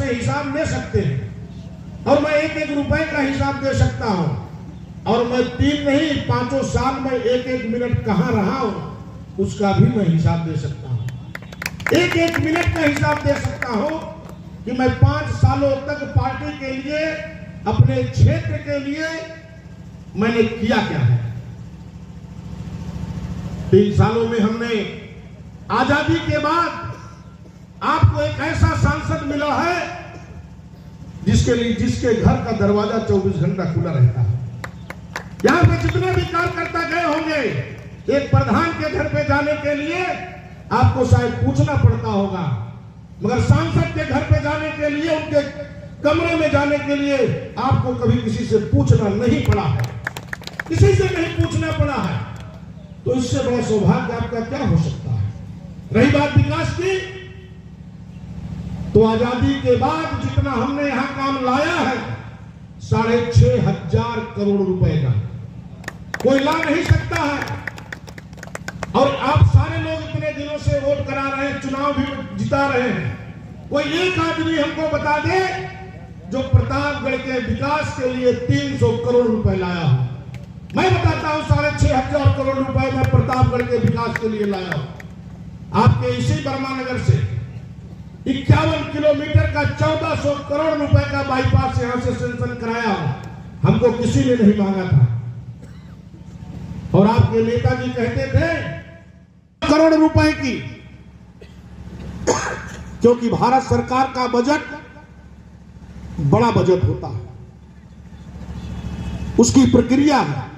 हमसे हिसाब ले सकते हैं और मैं एक एक रुपए का हिसाब दे सकता हूं और मैं 3 नहीं 5 साल में एक एक मिनट कहां रहा हूं उसका भी मैं हिसाब दे सकता हूं। एक एक मिनट का हिसाब दे सकता हूं कि मैं 5 सालों तक पार्टी के लिए अपने क्षेत्र के लिए मैंने किया क्या है। 3 सालों में हमने आजादी के बाद आपको एक ऐसा सांसद मिला है जिसके घर का दरवाजा 24 घंटा खुला रहता है। यहां पे जितने भी कार्यकर्ता गए होंगे एक प्रधान के घर पे जाने के लिए आपको शायद पूछना पड़ता होगा, मगर सांसद के घर पे जाने के लिए उनके कमरे में जाने के लिए आपको कभी किसी से पूछना नहीं पड़ा है, किसी से नहीं पूछना पड़ा है। तो इससे बड़ा सौभाग्य आपका क्या हो सकता है। रही बात विकास की, तो आजादी के बाद जितना हमने यहां काम लाया है 6,500 करोड़ रुपए का कोई ला नहीं सकता है। और आप सारे लोग इतने दिनों से वोट करा रहे हैं, चुनाव भी जिता रहे हैं। कोई एक आदमी हमको बता दे जो प्रतापगढ़ के विकास के लिए 300 करोड़ रुपए लाया हो। मैं बताता हूं 6,500 करोड़ रुपए मैं प्रतापगढ़ के विकास के लिए लाया हूं। आपके इसी बर्मानगर से 51 किलोमीटर का 1400 करोड़ रुपए का बाईपास यहां से सैंक्शन कराया हूं। हमको किसी ने नहीं मांगा था और आपके नेताजी कहते थे करोड़ रुपए की, क्योंकि भारत सरकार का बजट बड़ा बजट होता है, उसकी प्रक्रिया है।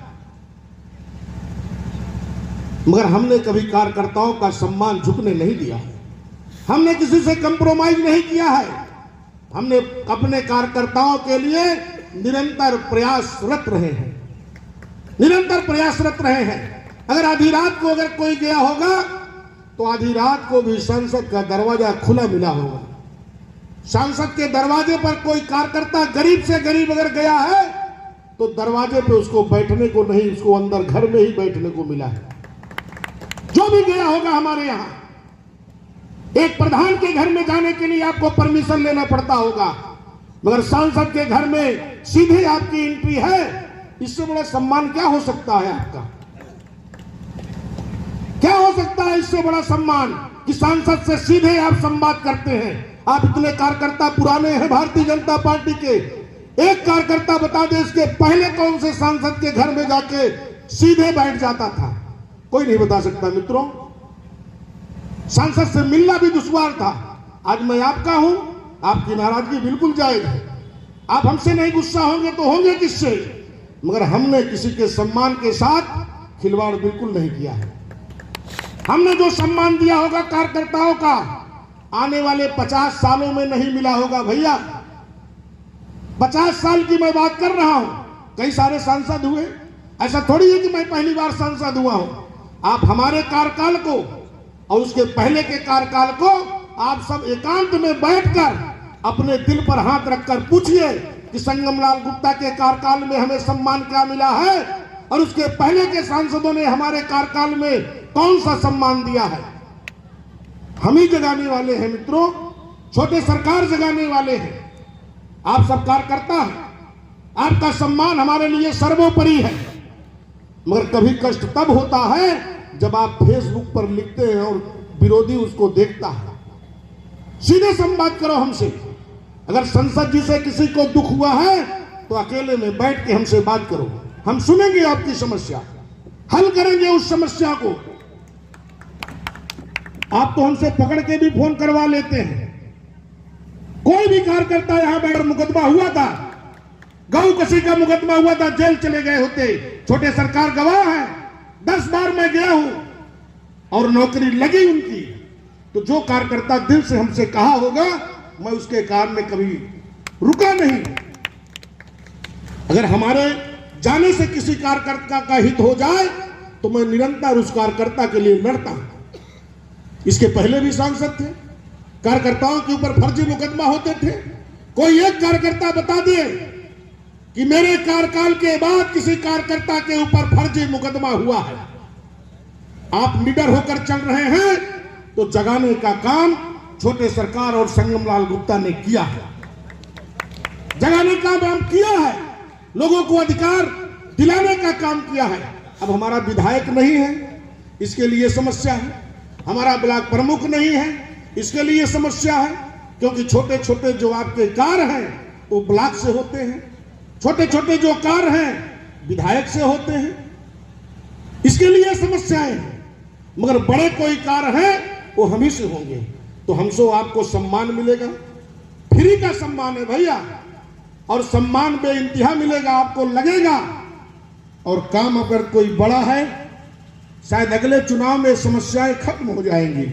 मगर हमने कभी कार्यकर्ताओं का सम्मान झुकने नहीं दिया है, हमने किसी से कंप्रोमाइज नहीं किया है। हमने अपने कार्यकर्ताओं के लिए निरंतर प्रयासरत रहे हैं, निरंतर प्रयासरत रहे हैं। अगर आधी रात को अगर कोई गया होगा तो आधी रात को भी संसद का दरवाजा खुला मिला होगा। संसद के दरवाजे पर कोई कार्यकर्ता गरीब से गरीब अगर गया है तो दरवाजे पे उसको बैठने को नहीं, उसको अंदर घर में ही बैठने को मिला है। जो भी गया होगा हमारे यहां, एक प्रधान के घर में जाने के लिए आपको परमिशन लेना पड़ता होगा, मगर सांसद के घर में सीधे आपकी एंट्री है। इससे बड़ा सम्मान क्या हो सकता है आपका? क्या हो सकता है इससे बड़ा सम्मान कि सांसद से सीधे आप संवाद करते हैं। आप इतने कार्यकर्ता पुराने हैं भारतीय जनता पार्टी के, एक कार्यकर्ता बता दे इसके पहले कौन से सांसद के घर में जाके सीधे बैठ जाता था? कोई नहीं बता सकता मित्रों। सांसद से मिलना भी दुश्वार था। आज मैं आपका हूं, आपकी नाराजगी बिल्कुल जायज है। आप हमसे नहीं गुस्सा होंगे तो होंगे किससे? मगर हमने किसी के सम्मान के साथ खिलवाड़ बिल्कुल नहीं किया है। हमने जो सम्मान दिया होगा कार्यकर्ताओं का आने वाले 50 सालों में नहीं मिला होगा भैया। 50 साल की मैं बात कर रहा हूं। कई सारे सांसद हुए, ऐसा थोड़ी है कि मैं पहली बार सांसद हुआ हूं। आप हमारे कार्यकाल को और उसके पहले के कार्यकाल को आप सब एकांत में बैठकर अपने दिल पर हाथ रखकर पूछिए कि संगमलाल गुप्ता के कार्यकाल में हमें सम्मान क्या मिला है और उसके पहले के सांसदों ने हमारे कार्यकाल में कौन सा सम्मान दिया है। हम ही जगाने वाले हैं मित्रों, छोटे सरकार जगाने वाले हैं। आप सब कार्यकर्ता हैं, आपका सम्मान हमारे लिए सर्वोपरि है। मगर कभी कष्ट तब होता है जब आप फेसबुक पर लिखते हैं और विरोधी उसको देखता है। सीधे संवाद करो हमसे। अगर संसद जी से किसी को दुख हुआ है तो अकेले में बैठ के हमसे बात करो, हम सुनेंगे आपकी समस्या, हल करेंगे उस समस्या को। आप तो हमसे पकड़ के भी फोन करवा लेते हैं। कोई भी कार्यकर्ता यहां बैठ मुकदमा हुआ था, गौ कसी का मुकदमा हुआ था, जेल चले गए होते। छोटे सरकार गवाह है, 10 बार मैं गया हूं और नौकरी लगी उनकी। तो जो कार्यकर्ता दिल से हमसे कहा होगा, मैं उसके काम में कभी रुका नहीं। अगर हमारे जाने से किसी कार्यकर्ता का हित हो जाए तो मैं निरंतर उस कार्यकर्ता के लिए लड़ता हूं। इसके पहले भी सांसद थे, कार्यकर्ताओं के ऊपर फर्जी मुकदमा होते थे। कोई एक कार्यकर्ता बता दिए कि मेरे कार्यकाल के बाद किसी कार्यकर्ता के ऊपर फर्जी मुकदमा हुआ है। आप निडर होकर चल रहे हैं तो जगाने का काम छोटे सरकार और संगमलाल गुप्ता ने किया है। जगाने का काम किया है, लोगों को अधिकार दिलाने का काम किया है। अब हमारा विधायक नहीं है, इसके लिए समस्या है। हमारा ब्लॉक प्रमुख नहीं है, इसके लिए समस्या है, क्योंकि छोटे छोटे जो आपके कार्य हैं वो ब्लॉक से होते हैं, छोटे छोटे जो कार्य हैं विधायक से होते हैं, इसके लिए समस्याएं हैं। मगर बड़े कोई कार्य हैं वो हम ही से होंगे, तो हमसे आपको सम्मान मिलेगा, फ्री का सम्मान है भैया, और सम्मान बेइंतहा मिलेगा, आपको लगेगा। और काम अगर कोई बड़ा है, शायद अगले चुनाव में समस्याएं खत्म हो जाएंगी,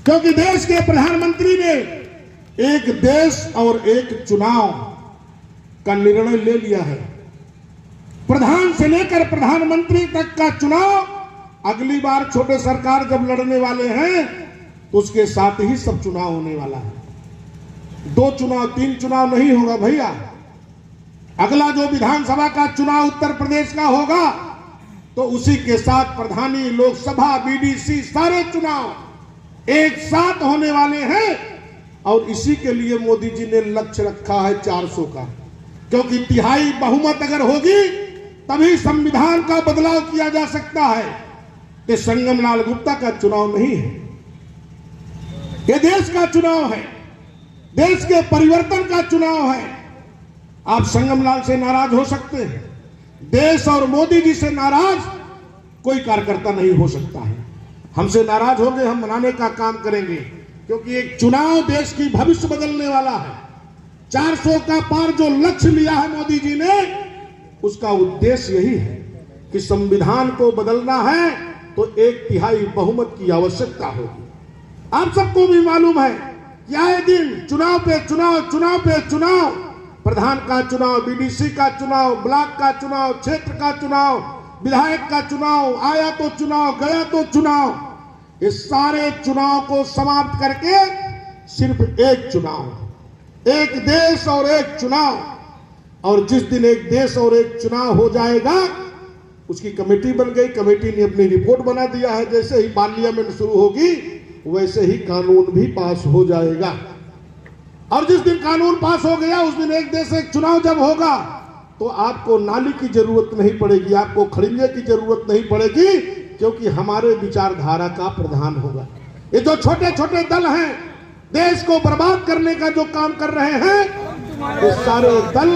क्योंकि देश के प्रधानमंत्री ने एक देश और एक चुनाव का निर्णय ले लिया है। प्रधान से लेकर प्रधानमंत्री तक का चुनाव अगली बार छोटे सरकार जब लड़ने वाले हैं तो उसके साथ ही सब चुनाव होने वाला है। 2 चुनाव 3 चुनाव नहीं होगा भैया। अगला जो विधानसभा का चुनाव उत्तर प्रदेश का होगा तो उसी के साथ प्रधानी, लोकसभा, बीडीसी सारे चुनाव एक साथ होने वाले हैं। और इसी के लिए मोदी जी ने लक्ष्य रखा है 400 का, क्योंकि तिहाई बहुमत अगर होगी तभी संविधान का बदलाव किया जा सकता है। ये संगमलाल गुप्ता का चुनाव नहीं है, ये देश का चुनाव है, देश के परिवर्तन का चुनाव है। आप संगमलाल से नाराज हो सकते हैं, देश और मोदी जी से नाराज कोई कार्यकर्ता नहीं हो सकता है। हमसे नाराज होंगे, हम मनाने का काम करेंगे, क्योंकि एक चुनाव देश की भविष्य बदलने वाला है। 400 का पार जो लक्ष्य लिया है मोदी जी ने, उसका उद्देश्य यही है कि संविधान को बदलना है तो 1/3 बहुमत की आवश्यकता होगी। आप सबको भी मालूम है कि आए दिन चुनाव पे चुनाव, चुनाव पे चुनाव, प्रधान का चुनाव, बीडीसी का चुनाव, ब्लॉक का चुनाव, क्षेत्र का चुनाव, विधायक का चुनाव, आया तो चुनाव, गया तो चुनाव। इस सारे चुनाव को समाप्त करके सिर्फ एक चुनाव, एक देश और एक चुनाव। और जिस दिन एक देश और एक चुनाव हो जाएगा, उसकी कमेटी बन गई, कमेटी ने अपनी रिपोर्ट बना दिया है, जैसे ही पार्लियामेंट शुरू होगी वैसे ही कानून भी पास हो जाएगा। और जिस दिन कानून पास हो गया, उस दिन एक देश एक चुनाव जब होगा तो आपको नाली की जरूरत नहीं पड़ेगी, आपको खड़िंजे की जरूरत नहीं पड़ेगी, क्योंकि हमारे विचारधारा का प्रधान होगा। ये जो छोटे छोटे दल हैं, देश को बर्बाद करने का जो काम कर रहे हैं, ये सारे दल